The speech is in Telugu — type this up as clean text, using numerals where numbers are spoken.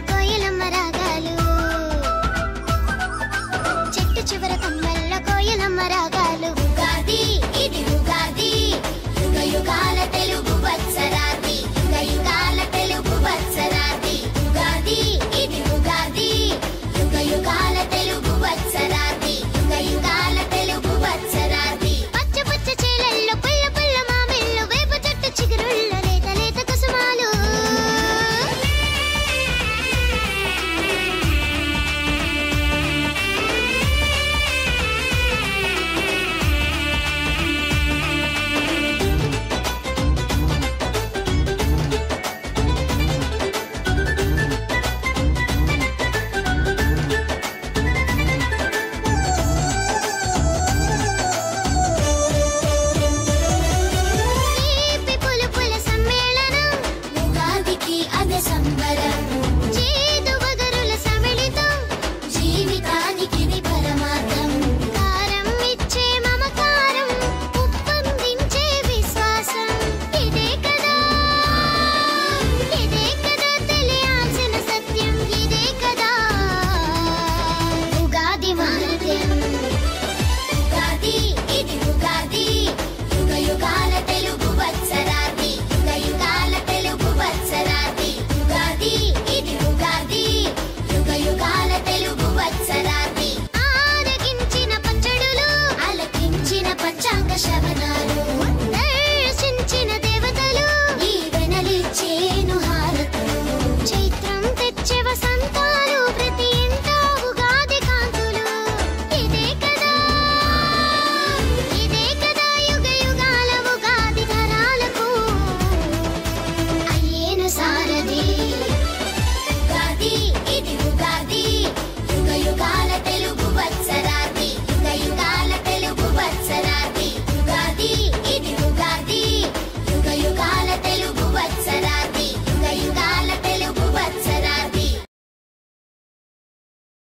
కోయిలమ్మ రాగాలు చెట్టు చివర కొమ్మల్లో కోయిలమ్మ రాగాలు ఉగాది ఇది ఉగాది యుగ యుగాల తెలుగు వత్సరాది యుగ యుగాల తెలుగు వత్సరాది ఉగాది ఇది ఉగాది యుగ యుగాల తెలుగు వత్సరాది యుగ యుగాల తెలుగు వత్సరాది పచ్చ పచ్చ చేలల్లో పుల్ల పుల్ల మామిళ్ళు వేప చెట్టు చిగురుల్లో లేత లేత కుసుమాలు తీపి పులుపుల సమ్మేళనం ఉగాదికి అదే సంబరం